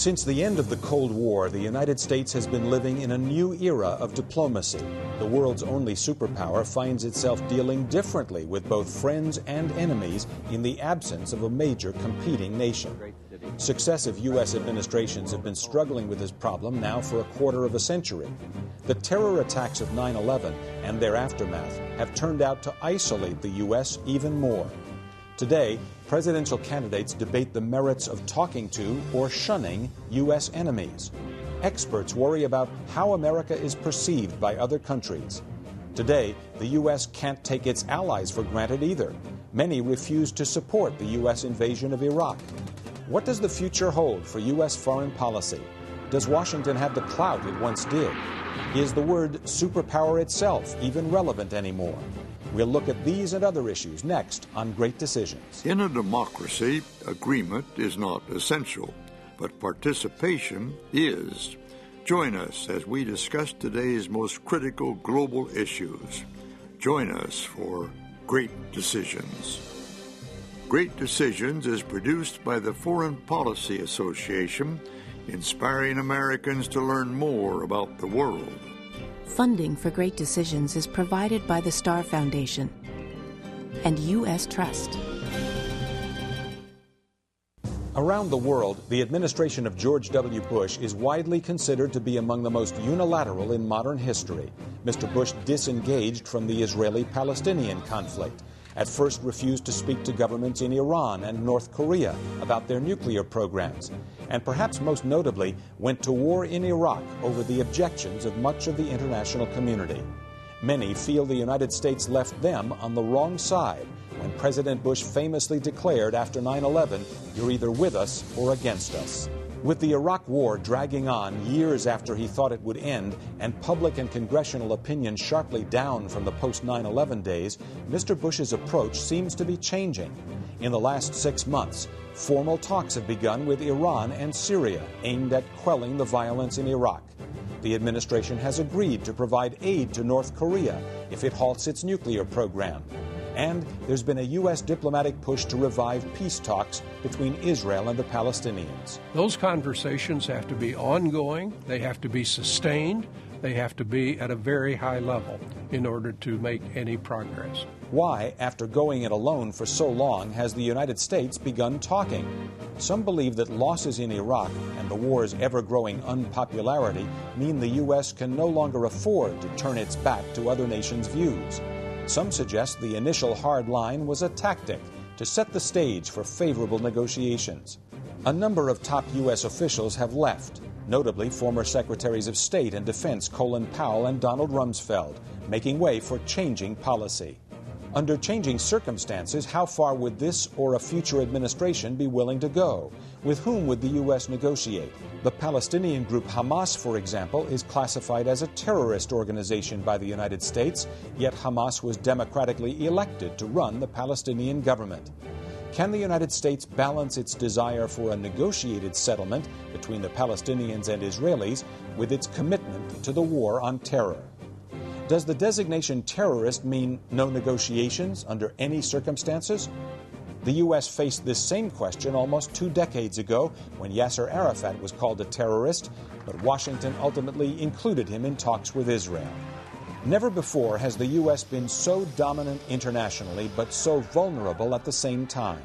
Since the end of the Cold War, the United States has been living in a new era of diplomacy. The world's only superpower finds itself dealing differently with both friends and enemies in the absence of a major competing nation. Successive U.S. administrations have been struggling with this problem now for a quarter of a century. The terror attacks of 9/11 and their aftermath have turned out to isolate the U.S. even more. Today, presidential candidates debate the merits of talking to or shunning U.S. enemies. Experts worry about how America is perceived by other countries. Today, the U.S. can't take its allies for granted either. Many refuse to support the U.S. invasion of Iraq. What does the future hold for U.S. foreign policy? Does Washington have the clout it once did? Is the word superpower itself even relevant anymore? We'll look at these and other issues next on Great Decisions. In a democracy, agreement is not essential, but participation is. Join us as we discuss today's most critical global issues. Join us for Great Decisions. Great Decisions is produced by the Foreign Policy Association, inspiring Americans to learn more about the world. Funding for Great Decisions is provided by the Star Foundation and U.S. Trust. Around the world, the administration of George W. Bush is widely considered to be among the most unilateral in modern history. Mr. Bush disengaged from the Israeli-Palestinian conflict, at first refused to speak to governments in Iran and North Korea about their nuclear programs, and perhaps most notably went to war in Iraq over the objections of much of the international community. Many feel the United States left them on the wrong side when President Bush famously declared after 9/11, "You're either with us or against us." With the Iraq War dragging on years after he thought it would end and public and congressional opinion sharply down from the post-9/11 days, Mr. Bush's approach seems to be changing. In the last 6 months, formal talks have begun with Iran and Syria aimed at quelling the violence in Iraq. The administration has agreed to provide aid to North Korea if it halts its nuclear program. And there's been a U.S. diplomatic push to revive peace talks between Israel and the Palestinians. Those conversations have to be ongoing, they have to be sustained, they have to be at a very high level in order to make any progress. Why, after going it alone for so long, has the United States begun talking? Some believe that losses in Iraq and the war's ever-growing unpopularity mean the U.S. can no longer afford to turn its back to other nations' views. Some suggest the initial hard line was a tactic to set the stage for favorable negotiations. A number of top U.S. officials have left, notably former Secretaries of State and Defense Colin Powell and Donald Rumsfeld, making way for changing policy. Under changing circumstances, how far would this or a future administration be willing to go? With whom would the U.S. negotiate? The Palestinian group Hamas, for example, is classified as a terrorist organization by the United States, yet Hamas was democratically elected to run the Palestinian government. Can the United States balance its desire for a negotiated settlement between the Palestinians and Israelis with its commitment to the war on terror? Does the designation terrorist mean no negotiations under any circumstances? The U.S. faced this same question almost 2 decades ago when Yasser Arafat was called a terrorist, but Washington ultimately included him in talks with Israel. Never before has the U.S. been so dominant internationally, but so vulnerable at the same time.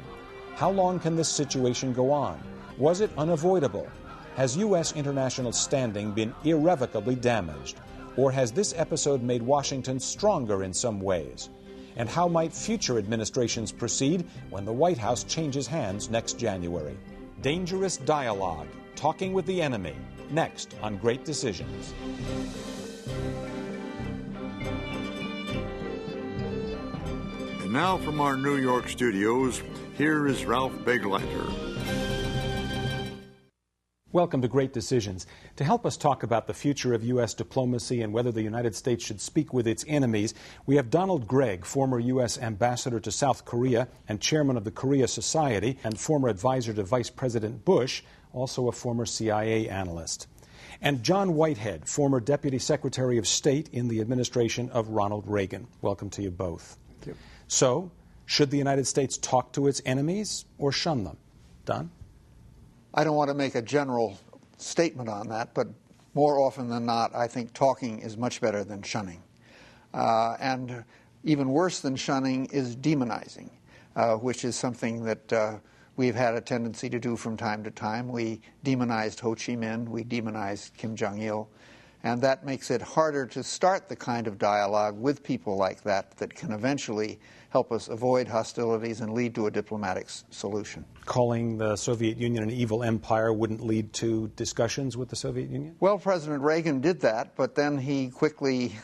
How long can this situation go on? Was it unavoidable? Has U.S. international standing been irrevocably damaged? Or has this episode made Washington stronger in some ways? And how might future administrations proceed when the White House changes hands next January? Dangerous dialogue, talking with the enemy, next on Great Decisions. And now from our New York studios, here is Ralph Begleiter. Welcome to Great Decisions. To help us talk about the future of U.S. diplomacy and whether the United States should speak with its enemies, we have Donald Gregg, former U.S. ambassador to South Korea and chairman of the Korea Society and former advisor to Vice President Bush, also a former CIA analyst. And John Whitehead, former Deputy Secretary of State in the administration of Ronald Reagan. Welcome to you both. Thank you. So, should the United States talk to its enemies or shun them? Don? I don't want to make a general statement on that, but more often than not, I think talking is much better than shunning. And even worse than shunning is demonizing, which is something that we've had a tendency to do from time to time. We demonized Ho Chi Minh, we demonized Kim Jong-il, and that makes it harder to start the kind of dialogue with people like that that can eventually help us avoid hostilities and lead to a diplomatic solution. Calling the Soviet Union an evil empire wouldn't lead to discussions with the Soviet Union? Well, President Reagan did that, but then he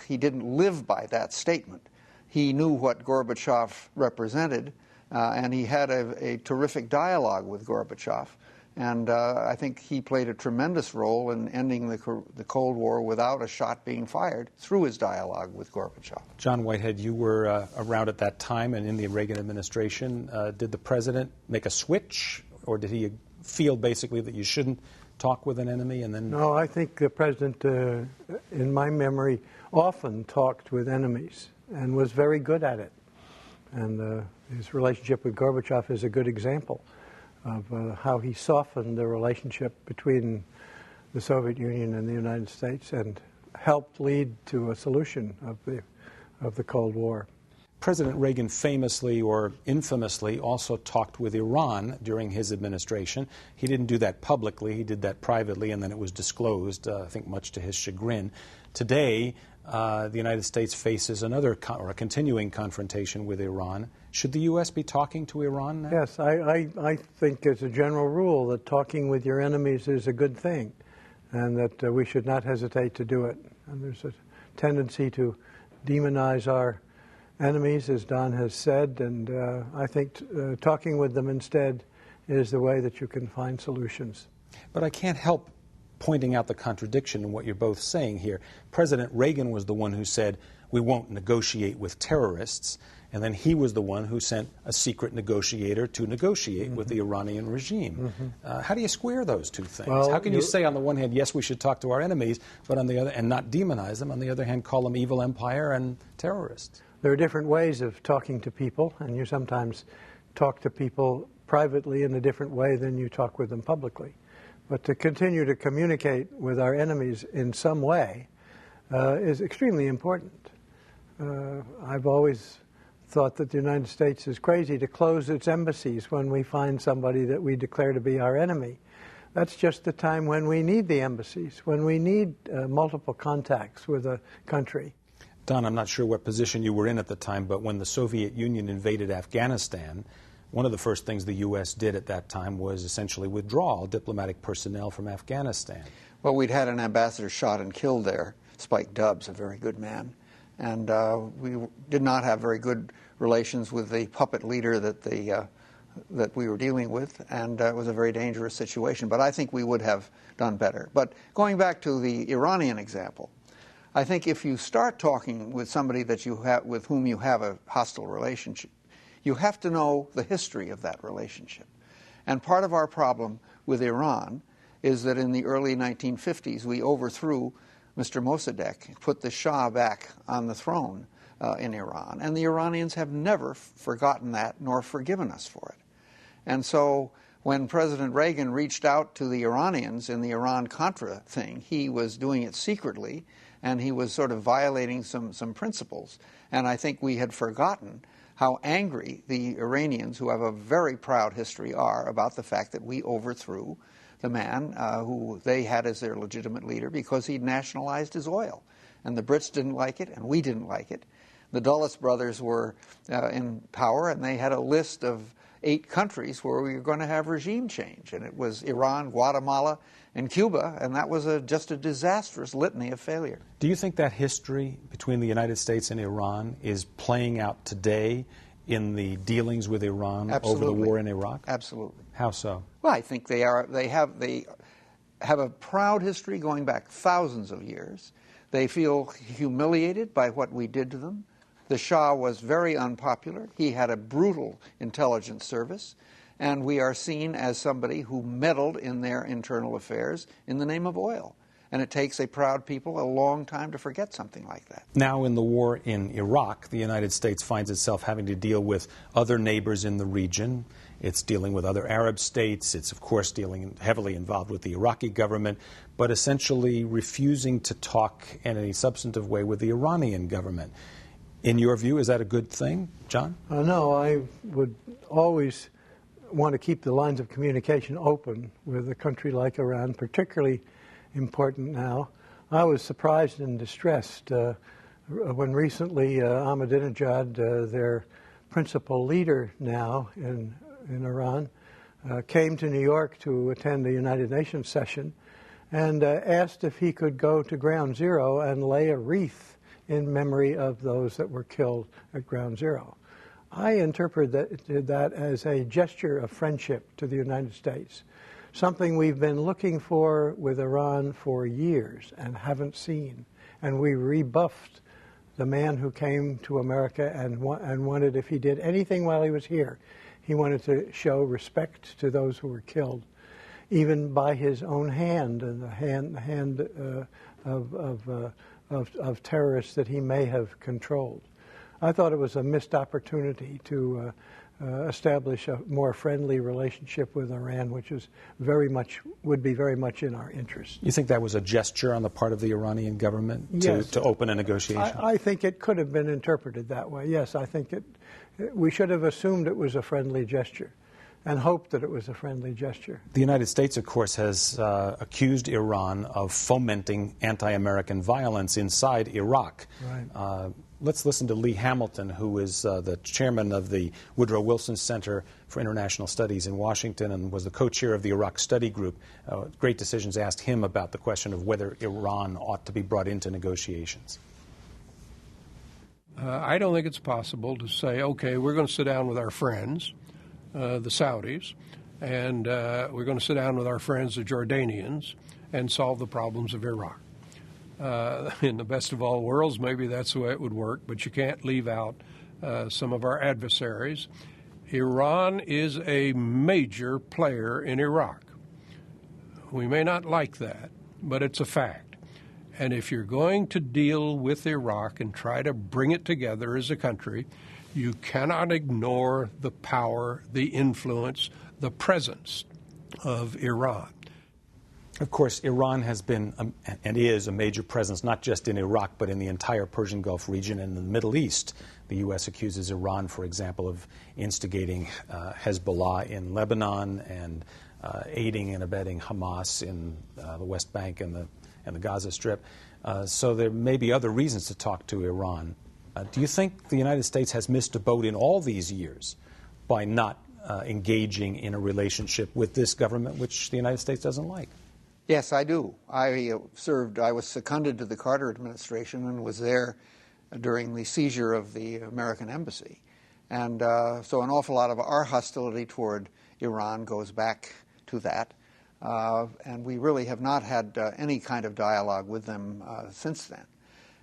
didn't live by that statement. He knew what Gorbachev represented, and he had a terrific dialogue with Gorbachev. And I think he played a tremendous role in ending the Cold War without a shot being fired through his dialogue with Gorbachev. John Whitehead, you were around at that time and in the Reagan administration. Did the president make a switch, or did he feel basically that you shouldn't talk with an enemy and then... No, I think the president, in my memory, often talked with enemies and was very good at it. And his relationship with Gorbachev is a good example of how he softened the relationship between the Soviet Union and the United States and helped lead to a solution of the Cold War. President Reagan famously or infamously also talked with Iran during his administration. He didn't do that publicly, he did that privately, and then it was disclosed, I think much to his chagrin. Today, the United States faces a continuing confrontation with Iran. Should the U.S. be talking to Iran now? Yes, I think as a general rule that talking with your enemies is a good thing, and that we should not hesitate to do it. And there's a tendency to demonize our enemies, as Don has said, and I think talking with them instead is the way that you can find solutions. But I can't help pointing out the contradiction in what you're both saying here. President Reagan was the one who said, we won't negotiate with terrorists, and then he was the one who sent a secret negotiator to negotiate with the Iranian regime. How do you square those two things? Well, how can you say on the one hand, yes, we should talk to our enemies, but on the other, and not demonize them, on the other hand, call them evil empire and terrorists? There are different ways of talking to people, and you sometimes talk to people privately in a different way than you talk with them publicly. But to continue to communicate with our enemies in some way is extremely important. I've always thought that the United States is crazy to close its embassies when we find somebody that we declare to be our enemy. That's just the time when we need the embassies, when we need multiple contacts with a country. Don, I'm not sure what position you were in at the time, but when the Soviet Union invaded Afghanistan, one of the first things the U.S. did at that time was essentially withdraw diplomatic personnel from Afghanistan. Well, we'd had an ambassador shot and killed there, Spike Dubs, a very good man. And we did not have very good relations with the puppet leader that we were dealing with, and it was a very dangerous situation. But I think we would have done better. But going back to the Iranian example, I think if you start talking with somebody that with whom you have a hostile relationship, you have to know the history of that relationship. And part of our problem with Iran is that in the early 1950s, we overthrew Mr. Mossadegh, put the Shah back on the throne in Iran. And the Iranians have never forgotten that nor forgiven us for it. And so when President Reagan reached out to the Iranians in the Iran-Contra thing, he was doing it secretly, and he was sort of violating some principles. And I think we had forgotten how angry the Iranians, who have a very proud history, are about the fact that we overthrew the man who they had as their legitimate leader because he'd nationalized his oil. And the Brits didn't like it, and we didn't like it. The Dulles brothers were in power, and they had a list of 8 countries where we were going to have regime change. And it was Iran, Guatemala, and Cuba, and that was just a disastrous litany of failure. Do you think that history between the United States and Iran is playing out today in the dealings with Iran Absolutely. over the war in Iraq? Absolutely. How so? Well, I think they have a proud history going back thousands of years. They feel humiliated by what we did to them. The Shah was very unpopular. He had a brutal intelligence service, and we are seen as somebody who meddled in their internal affairs in the name of oil. And it takes a proud people a long time to forget something like that. Now in the war in Iraq, the United States finds itself having to deal with other neighbors in the region. It's dealing with other Arab states. It's, of course, dealing heavily involved with the Iraqi government, but essentially refusing to talk in any substantive way with the Iranian government. In your view, is that a good thing, John? No, I would always want to keep the lines of communication open with a country like Iran, particularly important now. I was surprised and distressed when recently Ahmadinejad, their principal leader now in Iran, came to New York to attend a United Nations session and asked if he could go to Ground Zero and lay a wreath in memory of those that were killed at Ground Zero. I interpreted that as a gesture of friendship to the United States, something we've been looking for with Iran for years and haven't seen. And we rebuffed the man who came to America and wanted, if he did anything while he was here, he wanted to show respect to those who were killed, even by his own hand and the hand of terrorists that he may have controlled. I thought it was a missed opportunity to establish a more friendly relationship with Iran, which is would be very much in our interest. You think that was a gesture on the part of the Iranian government to open a negotiation? I think it could have been interpreted that way. Yes, I think we should have assumed it was a friendly gesture and hoped that it was a friendly gesture. The United States, of course, has accused Iran of fomenting anti-American violence inside Iraq. Right. Let's listen to Lee Hamilton, who is the chairman of the Woodrow Wilson Center for International Studies in Washington and was the co-chair of the Iraq Study Group. Great Decisions asked him about the question of whether Iran ought to be brought into negotiations. I don't think it's possible to say, okay, we're going to sit down with our friends, the Saudis, and we're going to sit down with our friends, the Jordanians, and solve the problems of Iraq. In the best of all worlds, maybe that's the way it would work, but you can't leave out some of our adversaries. Iran is a major player in Iraq. We may not like that, but it's a fact. And if you're going to deal with Iraq and try to bring it together as a country, you cannot ignore the power, the influence, the presence of Iran. Of course, Iran has been and is a major presence not just in Iraq but in the entire Persian Gulf region and in the Middle East. The U.S. accuses Iran, for example, of instigating Hezbollah in Lebanon and aiding and abetting Hamas in the West Bank and the Gaza Strip. So there may be other reasons to talk to Iran. Do you think the United States has missed a boat in all these years by not engaging in a relationship with this government, which the United States doesn't like? Yes, I do. I was seconded to the Carter administration and was there during the seizure of the American embassy. And so an awful lot of our hostility toward Iran goes back to that. And we really have not had any kind of dialogue with them since then.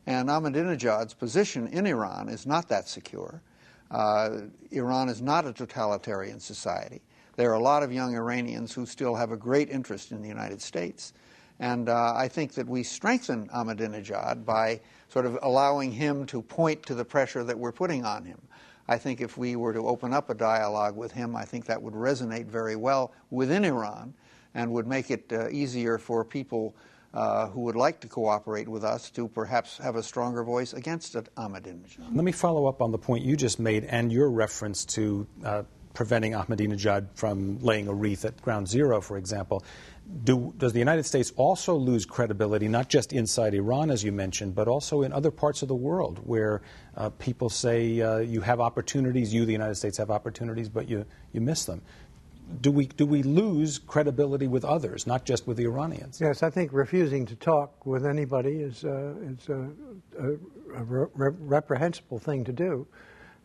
And Ahmadinejad's position in Iran is not that secure. Iran is not a totalitarian society. There are a lot of young Iranians who still have a great interest in the United States. And I think that we strengthen Ahmadinejad by sort of allowing him to point to the pressure that we're putting on him. I think if we were to open up a dialogue with him, I think that would resonate very well within Iran and would make it easier for people who would like to cooperate with us to perhaps have a stronger voice against Ahmadinejad. Let me follow up on the point you just made and your reference to preventing Ahmadinejad from laying a wreath at Ground Zero, for example. Does the United States also lose credibility, not just inside Iran, as you mentioned, but also in other parts of the world where people say you have opportunities, the United States have opportunities, but you miss them? Do we lose credibility with others, not just with the Iranians? Yes, I think refusing to talk with anybody is a reprehensible thing to do,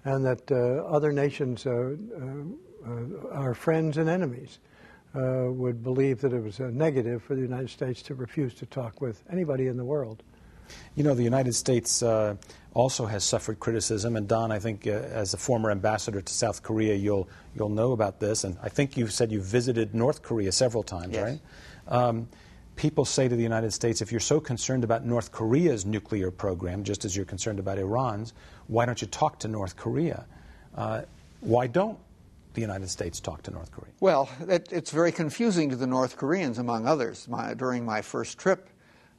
and that other nations, our friends and enemies, would believe that it was a negative for the United States to refuse to talk with anybody in the world. You know, the United States also has suffered criticism, and Don, I think as a former ambassador to South Korea, you'll know about this, and I think you've said you visited North Korea several times, yes. Right? People say to the United States, if you're so concerned about North Korea's nuclear program, just as you're concerned about Iran's, why don't you talk to North Korea? Why don't the United States talk to North Korea? Well, it's very confusing to the North Koreans, among others. During my first trip,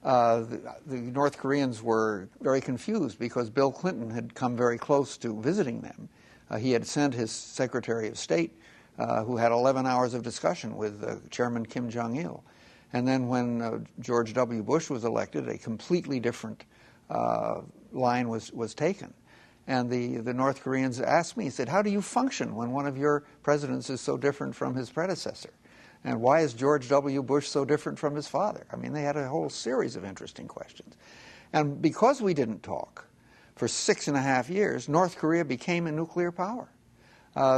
the North Koreans were very confused because Bill Clinton had come very close to visiting them. He had sent his Secretary of State, who had 11 hours of discussion with Chairman Kim Jong-il. And then when George W. Bush was elected, a completely different line was taken. And the North Koreans asked me, he said, how do you function when one of your presidents is so different from his predecessor? And why is George W. Bush so different from his father? I mean, they had a whole series of interesting questions. And because we didn't talk for 6.5 years, North Korea became a nuclear power.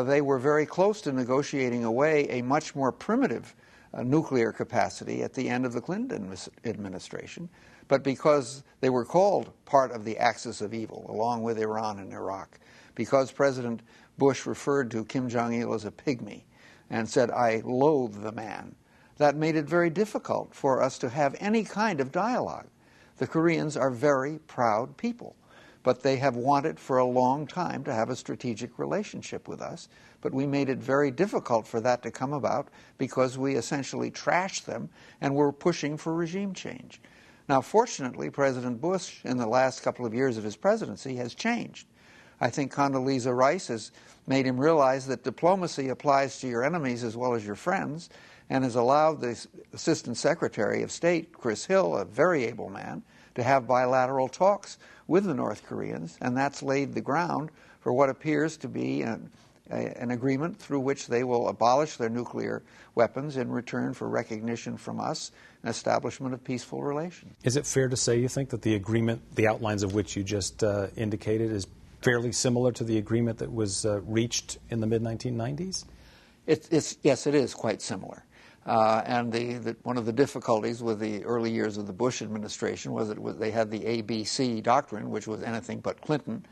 They were very close to negotiating away a much more primitive nuclear capacity at the end of the Clinton administration. But because they were called part of the axis of evil, along with Iran and Iraq, because President Bush referred to Kim Jong-il as a pygmy and said, I loathe the man, that made it very difficult for us to have any kind of dialogue. The Koreans are very proud people, but they have wanted for a long time to have a strategic relationship with us. But we made it very difficult for that to come about because we essentially trashed them and were pushing for regime change. Now, fortunately, President Bush, in the last couple of years of his presidency, has changed. I think Condoleezza Rice has made him realize that diplomacy applies to your enemies as well as your friends, and has allowed the Assistant Secretary of State, Chris Hill, a very able man, to have bilateral talks with the North Koreans, and that's laid the ground for what appears to be an agreement through which they will abolish their nuclear weapons in return for recognition from us and establishment of peaceful relations. Is it fair to say, you think, that the agreement, the outlines of which you just indicated, is fairly similar to the agreement that was reached in the mid-1990s? Yes, it is quite similar. And one of the difficulties with the early years of the Bush administration was that they had the ABC doctrine, which was anything but Clinton,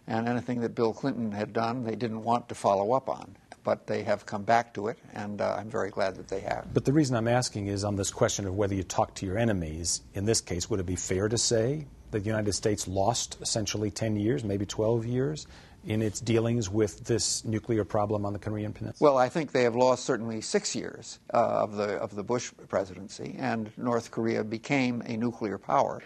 and anything that Bill Clinton had done they didn't want to follow up on. But they have come back to it, and I'm very glad that they have. But the reason I'm asking is on this question of whether you talk to your enemies. In this case, would it be fair to say that the United States lost essentially 10 years, maybe 12 years, in its dealings with this nuclear problem on the Korean Peninsula? Well, I think they have lost certainly 6 years of the Bush presidency, and North Korea became a nuclear power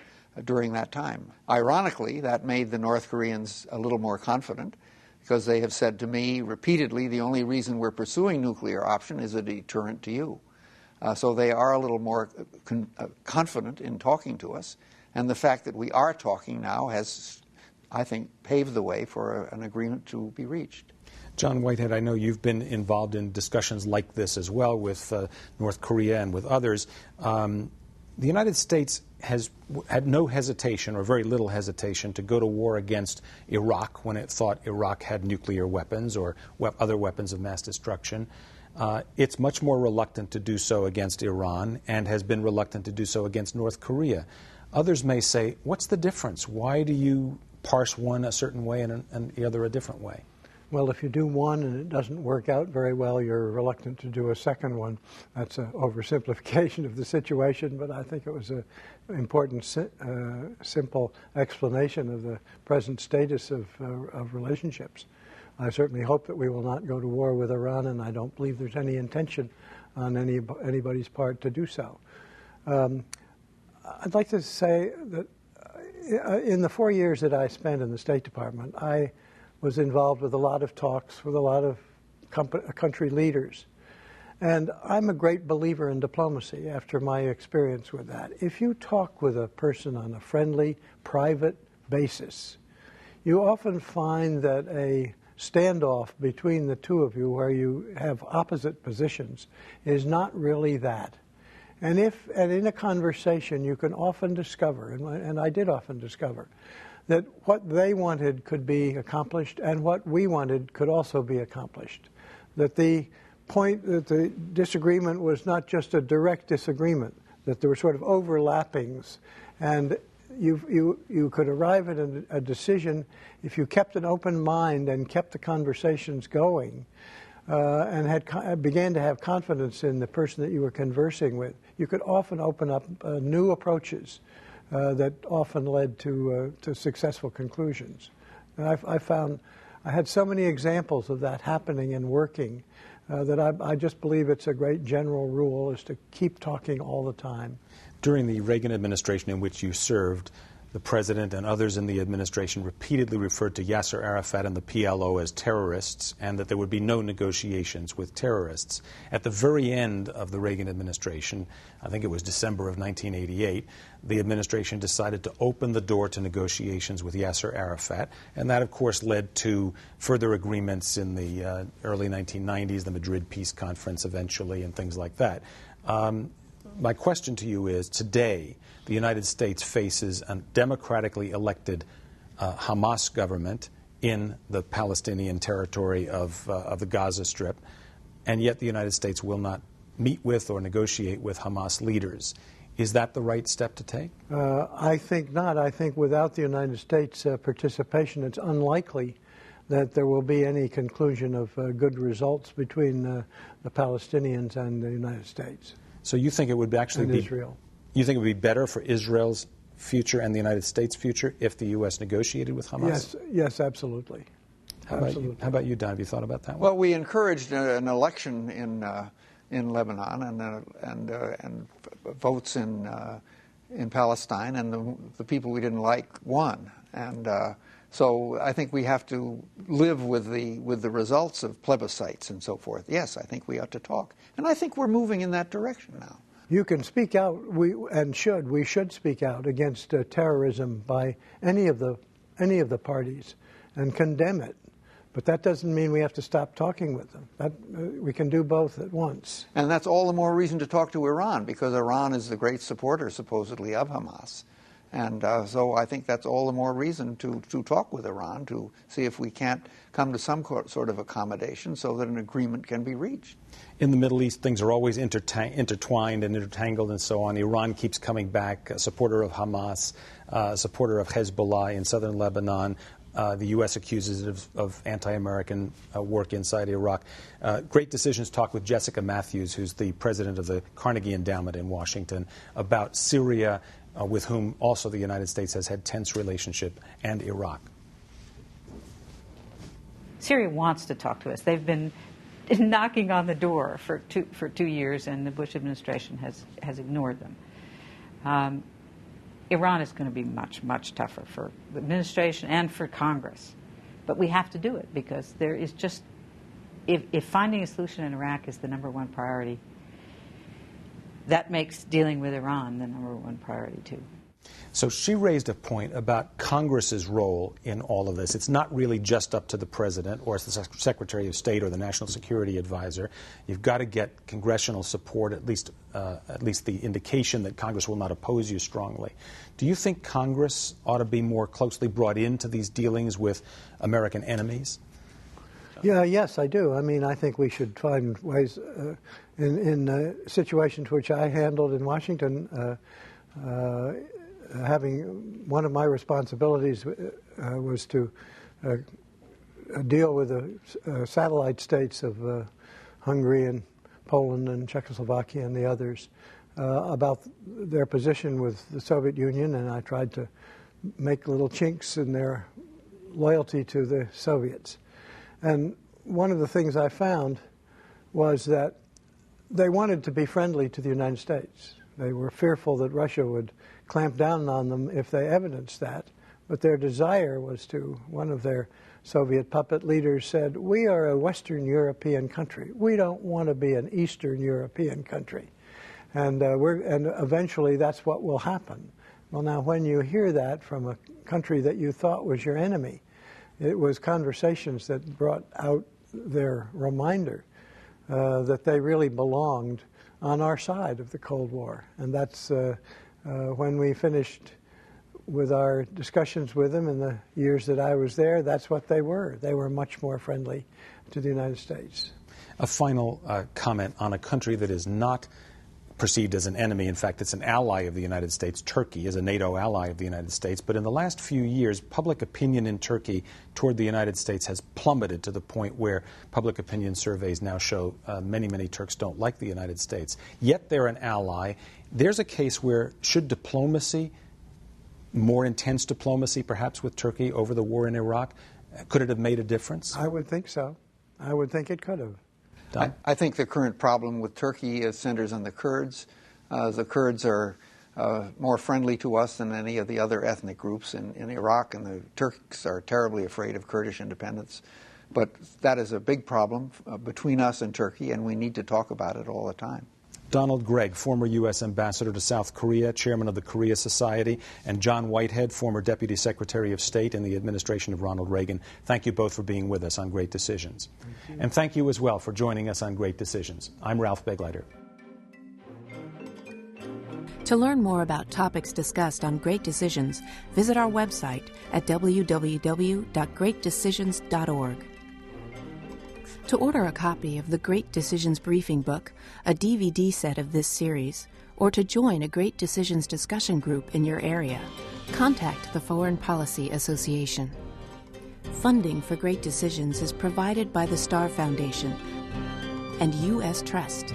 during that time. Ironically, that made the North Koreans a little more confident, because they have said to me repeatedly, the only reason we're pursuing nuclear option is a deterrent to you. So they are a little more confident in talking to us, and the fact that we are talking now has, I think, paved the way for an agreement to be reached. John Whitehead, I know you've been involved in discussions like this as well with North Korea and with others. The United States has had no hesitation, or very little hesitation, to go to war against Iraq when it thought Iraq had nuclear weapons or other weapons of mass destruction. It's much more reluctant to do so against Iran, and has been reluctant to do so against North Korea. Others may say, what's the difference? Why do you parse one a certain way and the other a different way? Well, if you do one and it doesn't work out very well, you're reluctant to do a second one. That's an oversimplification of the situation, but I think it was an important, simple explanation of the present status of relationships. I certainly hope that we will not go to war with Iran, and I don't believe there's any intention on anybody's part to do so. I'd like to say that in the 4 years that I spent in the State Department, I was involved with a lot of talks with a lot of country leaders. And I'm a great believer in diplomacy after my experience with that. If you talk with a person on a friendly, private basis, you often find that a standoff between the two of you where you have opposite positions is not really that. And in a conversation you can often discover, and I did often discover, that what they wanted could be accomplished and what we wanted could also be accomplished. That the point that the disagreement was not just a direct disagreement, that there were sort of overlappings, and you could arrive at a decision if you kept an open mind and kept the conversations going and began to have confidence in the person that you were conversing with. You could often open up new approaches that often led to successful conclusions. And I found I had so many examples of that happening and working that I just believe it's a great general rule is to keep talking all the time. During the Reagan administration in which you served, the president and others in the administration repeatedly referred to Yasser Arafat and the PLO as terrorists, and that there would be no negotiations with terrorists. At the very end of the Reagan administration, I think it was December of 1988, the administration decided to open the door to negotiations with Yasser Arafat, and that, of course, led to further agreements in the early 1990s, the Madrid Peace Conference eventually, and things like that. My question to you is, today, the United States faces a democratically elected Hamas government in the Palestinian territory of the Gaza Strip, and yet the United States will not meet with or negotiate with Hamas leaders. Is that the right step to take? I think not. I think without the United States participation, it's unlikely that there will be any conclusion of good results between the Palestinians and the United States. So you think it would actually be Israel. You think it would be better for Israel's future and the United States' future if the U.S. negotiated with Hamas? Yes, absolutely. How about you, Don? Have you thought about that one? Well, we encouraged an election in Lebanon and votes in Palestine, and the people we didn't like won. And so I think we have to live with the results of plebiscites and so forth. Yes, I think we ought to talk, and I think we're moving in that direction now. You can speak out, we should speak out against terrorism by any of the parties and condemn it. But that doesn't mean we have to stop talking with them. We can do both at once. And that's all the more reason to talk to Iran, because Iran is the great supporter, supposedly, of Hamas. And so I think that's all the more reason to talk with Iran, to see if we can't come to some sort of accommodation so that an agreement can be reached. In the Middle East, things are always intertwined and intertangled and so on. Iran keeps coming back, a supporter of Hamas, a supporter of Hezbollah in southern Lebanon. The U.S. accuses it of anti-American work inside Iraq. Great Decisions talk with Jessica Matthews, who's the president of the Carnegie Endowment in Washington, about Syria, with whom also the United States has had tense relationship, and Iraq. Syria wants to talk to us. They've been knocking on the door for 2 years, and the Bush administration has ignored them. Iran is going to be much, much tougher for the administration and for Congress. But we have to do it because there is just, if finding a solution in Iraq is the #1 priority, that makes dealing with Iran the #1 priority too. So she raised a point about Congress's role in all of this. It's not really just up to the president or the Secretary of State or the National Security Advisor. You've got to get congressional support, at least the indication that Congress will not oppose you strongly. Do you think Congress ought to be more closely brought into these dealings with American enemies? Yes, I do. I mean, I think we should find ways in situations which I handled in Washington. Having one of my responsibilities was to deal with the satellite states of Hungary and Poland and Czechoslovakia and the others about their position with the Soviet Union, and I tried to make little chinks in their loyalty to the Soviets. And one of the things I found was that they wanted to be friendly to the United States. They were fearful that Russia would clamp down on them if they evidenced that. But their desire was to, one of their Soviet puppet leaders said, "We are a Western European country. We don't want to be an Eastern European country." And eventually that's what will happen. Well, now, when you hear that from a country that you thought was your enemy, it was conversations that brought out their reminder that they really belonged on our side of the Cold War. And that's when we finished with our discussions with them in the years that I was there, that's what they were. They were much more friendly to the United States. A final comment on a country that is not perceived as an enemy. In fact, it's an ally of the United States. Turkey is a NATO ally of the United States. But in the last few years, public opinion in Turkey toward the United States has plummeted to the point where public opinion surveys now show many, many Turks don't like the United States. Yet they're an ally. There's a case where should diplomacy, more intense diplomacy perhaps with Turkey over the war in Iraq, Could it have made a difference? I would think so. I would think it could have. I think the current problem with Turkey centers on the Kurds. The Kurds are more friendly to us than any of the other ethnic groups in Iraq, and the Turks are terribly afraid of Kurdish independence. But that is a big problem between us and Turkey, and we need to talk about it all the time. Donald Gregg, former U.S. ambassador to South Korea, chairman of the Korea Society, and John Whitehead, former Deputy Secretary of State in the administration of Ronald Reagan. Thank you both for being with us on Great Decisions. And thank you as well for joining us on Great Decisions. I'm Ralph Begleiter. To learn more about topics discussed on Great Decisions, visit our website at www.greatdecisions.org. To order a copy of the Great Decisions Briefing Book, a DVD set of this series, or to join a Great Decisions discussion group in your area, contact the Foreign Policy Association. Funding for Great Decisions is provided by the Star Foundation and U.S. Trust.